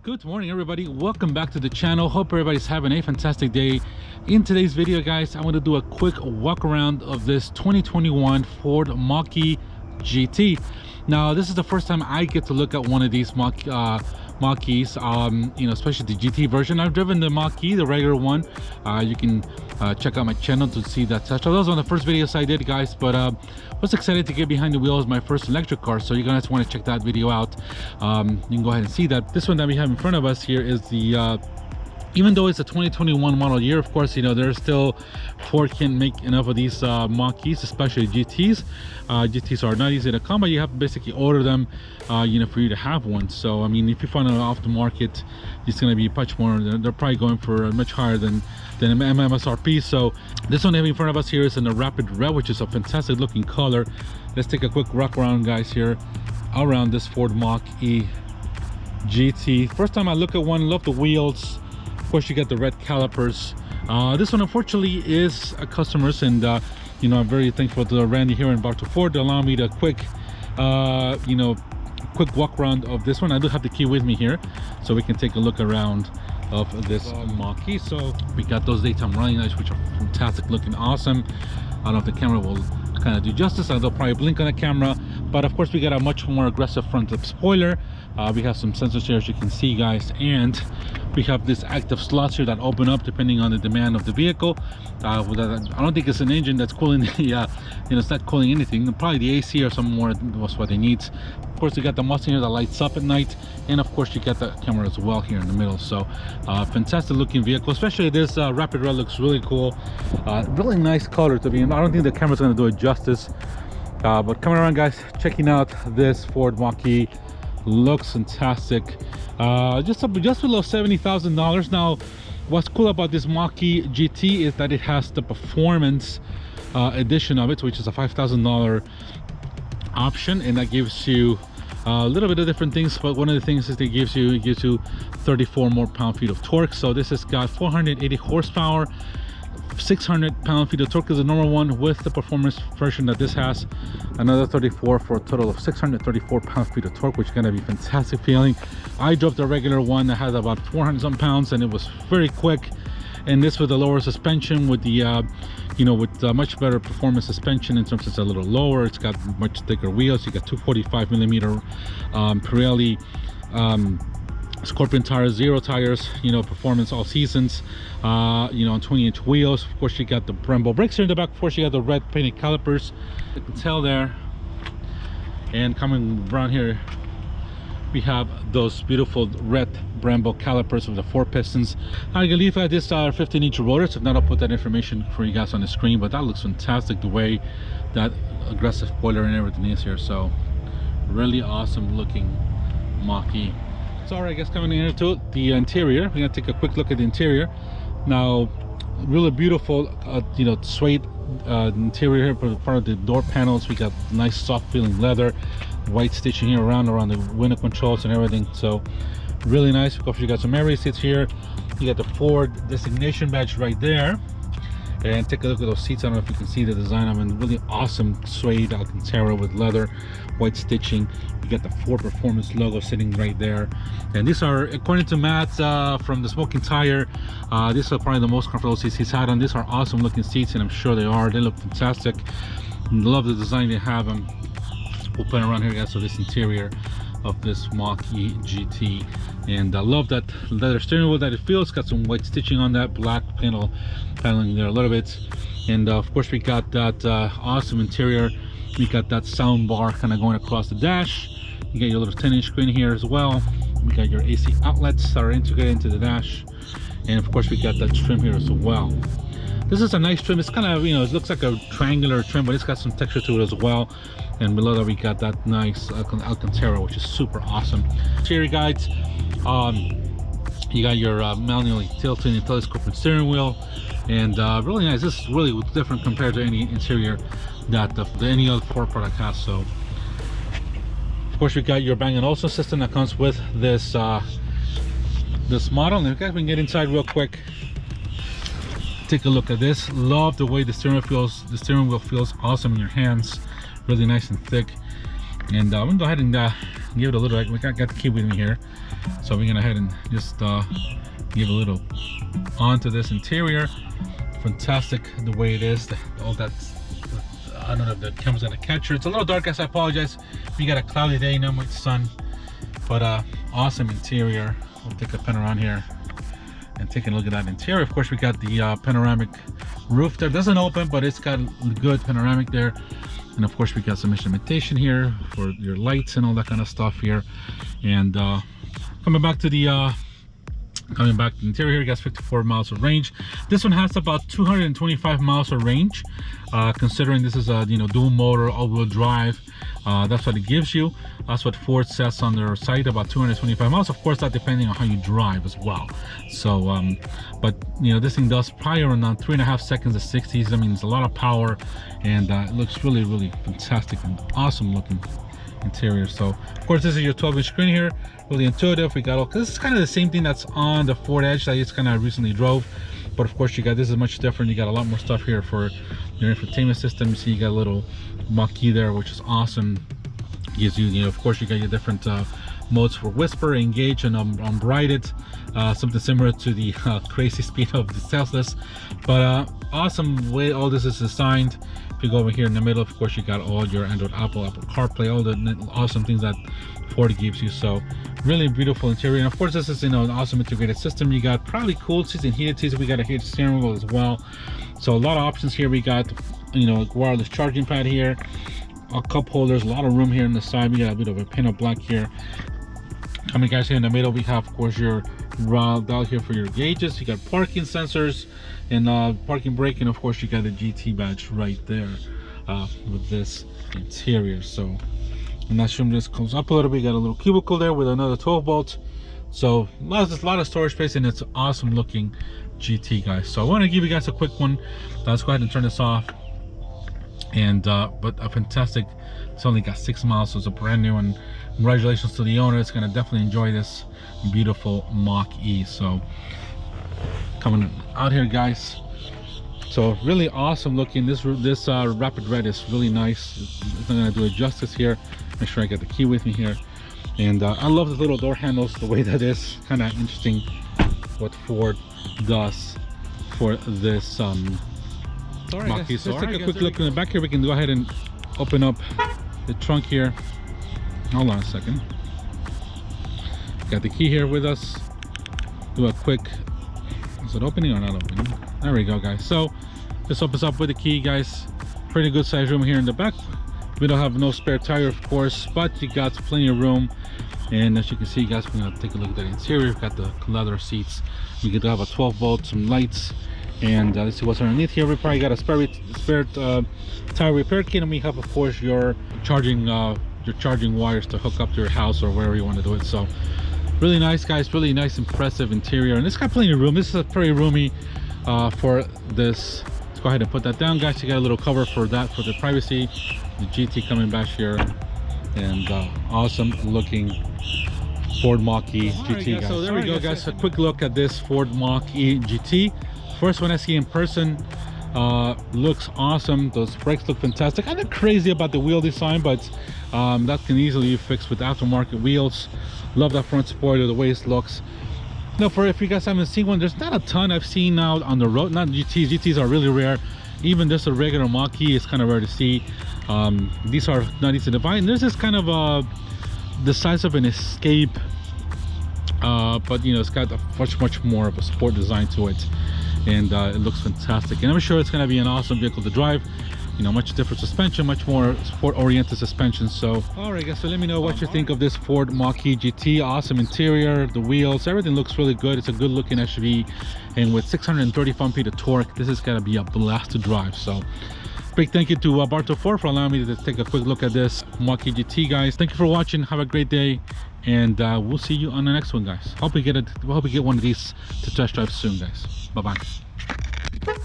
Good morning, everybody. Welcome back to the channel. Hope everybody's having a fantastic day. In today's video, guys, I'm going to do a quick walk around of this 2021 Ford Mach E GT. Now, this is the first time I get to look at one of these Mach E's, especially the GT version. I've driven the Mach E, the regular one. You can check out my channel to see that test. So that was one of the first videos I did, guys, but I was excited to get behind the wheels of my first electric car, so you're gonna want to check that video out. You can go ahead and see that. This one that we have in front of us here is the even though it's a 2021 model year, of course, there's still Ford can't make enough of these Mach E's, especially GTs. GTs are not easy to come, but you have to basically order them, for you to have one. So, I mean, if you find it off the market, it's going to be much more. They're probably going for much higher than MSRP. So, this one in front of us here is in the Rapid Red, which is a fantastic looking color. Let's take a quick walk around, guys, here around this Ford Mach E GT. First time I look at one, love the wheels. Of course, you get the red calipers. This one unfortunately is a customer's, and I'm very thankful to Randy here in Bartow Ford to allow me to quick walk around of this one. I do have the key with me here, so we can take a look around of this Mach E. So we got those daytime running lights, which are fantastic looking, awesome. I don't know if the camera will kind of do justice. They'll probably blink on the camera, but of course we got a much more aggressive front lip spoiler. We have some sensors here, as you can see, guys, and we have this active slots here that open up depending on the demand of the vehicle. I don't think it's an engine that's cooling the it's not cooling anything. Probably the AC or some more was what it needs. Of course, you got the Mustang here that lights up at night, and of course you got the camera as well here in the middle. So fantastic looking vehicle, especially this Rapid Red looks really cool. Really nice color to be in. I don't think the camera's going to do it justice, but coming around, guys, checking out this Ford Mach E. Looks fantastic. Just below $70,000. Now, what's cool about this Mach E GT is that it has the performance edition of it, which is a $5,000 option, and that gives you a little bit of different things. But one of the things is it gives you 34 more pound-feet of torque. So this has got 480 horsepower. 600 pound-feet of torque is the normal one. With the performance version that this has, another 34 for a total of 634 pound-feet of torque, which is going to be fantastic feeling. I drove the regular one that has about 400 some pounds, and it was very quick. And this with the lower suspension, with the much better performance suspension in terms of it's a little lower. It's got much thicker wheels. You got 245 millimeter Pirelli Scorpion tires, zero tires, performance all seasons, on 20-inch wheels. Of course, you got the Brembo brakes here in the back. Of course, you got the red painted calipers. You can tell there. And coming around here, we have those beautiful red Brembo calipers with the 4 pistons. I believe that this are 15-inch rotors. If not, I'll put that information for you guys on the screen. But that looks fantastic, the way that aggressive spoiler and everything is here. So really awesome looking Mach E. So, all right, guys, coming into the interior, we're gonna take a quick look at the interior. Now, really beautiful, suede interior here. For part of the door panels, we got nice soft feeling leather, white stitching here around the window controls and everything. So, really nice. Of course, you got some area seats here. You got the Ford designation badge right there. And take a look at those seats. I don't know if you can see the design of them. Really awesome suede Alcantara with leather, white stitching. You got the Ford Performance logo sitting right there. And these are, according to Matt from the Smoking Tire, these are probably the most comfortable seats he's had on. These are awesome looking seats, and I'm sure they are. They look fantastic. Love the design they have them. We'll play around here, guys, so this interior of this Mach E GT. And I love that leather steering wheel that it feels. Got some white stitching on that, black paneling there a little bit. And of course, we got that awesome interior. We got that sound bar kind of going across the dash. You got your little 10-inch screen here as well. We got your AC outlets that are integrated into the dash. And of course, we got that trim here as well. This is a nice trim. It's kind of, it looks like a triangular trim, but it's got some texture to it as well. And below that, we got that nice Alcantara, which is super awesome. Interior guides. You got your manually tilting and telescoping steering wheel, and really nice. This is really different compared to any interior that any other Ford product has. So, of course, we got your Bang & Olufsen system that comes with this this model. And if you guys can get inside real quick, take a look at this. Love the way the steering wheel feels awesome in your hands. Really nice and thick. And I'm gonna go ahead and give it a little. We got the key with me here, so we're gonna head and just give a little onto this interior. Fantastic the way it is. All that, I don't know if the camera's gonna catch it. It's a little dark, guys. I apologize. We got a cloudy day, not much sun, but awesome interior. We'll take a pen around here and take a look at that interior. Of course, we got the panoramic roof there. It doesn't open, but it's got good panoramic there. And of course, we got some instrumentation here for your lights and all that kind of stuff here. And coming back to the interior, you got 54 miles of range. This one has about 225 miles of range, considering this is a dual motor all-wheel drive. That's what it gives you. That's what Ford says on their site, about 225 miles. Of course, that depending on how you drive as well. So but this thing does probably around 3.5 seconds to 60s. I mean, it's a lot of power, and it looks really, really fantastic and awesome looking interior. So of course, this is your 12-inch screen here, really intuitive. We got all, this is kind of the same thing that's on the Ford Edge that I just kind of recently drove, but of course you got, this is much different. You got a lot more stuff here for your infotainment system. You see you got a little Mach E there, which is awesome. Gives you, of course you got your different modes for whisper, engage, and unbridled, something similar to the crazy speed of the Teslas. But awesome way all this is designed. If you go over here in the middle, of course you got all your Android, Apple CarPlay, all the awesome things that Ford gives you. So really beautiful interior, and of course this is an awesome integrated system. You got probably cooled seats and heated seats. We got a heated steering wheel as well. So a lot of options here. We got wireless charging pad here, a cup holders, a lot of room here on the side. We got a bit of a paint black here. Coming guys, here in the middle we have of course your dial here for your gauges. You got parking sensors and parking brake, and of course you got the GT badge right there with this interior. So I'm not sure, this comes up a little bit. You got a little cubicle there with another 12 volt. So a lot of storage space, and it's awesome looking GT, guys. So I want to give you guys a quick one. Let's go ahead and turn this off. And but a fantastic, it's only got 6 miles, so it's a brand new, and congratulations to the owner. It's gonna definitely enjoy this beautiful Mach E. So coming out here, guys, so really awesome looking. This rapid red is really nice. I'm gonna do it justice here. Make sure I get the key with me here. And I love the little door handles, the way that is kind of interesting what Ford does for this Mach E. So let's take a quick look in the back here. We can go ahead and open up the trunk here. Hold on a second. Got the key here with us. Do a quick, is it opening or not opening? There we go, guys. So this opens up with the key, guys. Pretty good size room here in the back. We don't have no spare tire, of course, but you got plenty of room. And as you can see, guys, we're gonna take a look at the interior. We've got the leather seats. We could have a 12 volt, some lights, and let's see what's underneath here. We probably got a spare tire repair kit, and we have, of course, your charging wires to hook up to your house or wherever you want to do it. So really nice, guys. Really nice, impressive interior, and it's got plenty of room. This is pretty roomy for this. Let's go ahead and put that down, guys. You got a little cover for that, for the privacy. The GT coming back here, and awesome looking Ford Mach E GT, guys. So there we go, guys. A quick look at this Ford Mach E GT. First one I see in person. Looks awesome. Those brakes look fantastic. I'm not crazy about the wheel design, but that can easily be fixed with aftermarket wheels. Love that front spoiler, the way it looks. Now, for if you guys haven't seen one, there's not a ton I've seen now on the road. Not GTs. GTs are really rare. Even just a regular Mach E is kind of rare to see. These are not easy to find. This is kind of the size of an Escape, but it's got a much more of a sport design to it, and it looks fantastic. And I'm sure it's going to be an awesome vehicle to drive. Much different suspension, much more sport-oriented suspension. So all right, guys, so let me know what you think of this Ford Mach E GT. Awesome interior, the wheels, everything looks really good. It's a good looking SUV, and with 630 pound-feet of torque, this is gonna be a blast to drive. So big thank you to Bartow Ford for allowing me to take a quick look at this Mach E GT, guys. Thank you for watching. Have a great day, and we'll see you on the next one, guys. Hope we get one of these to test drive soon, guys. Bye bye.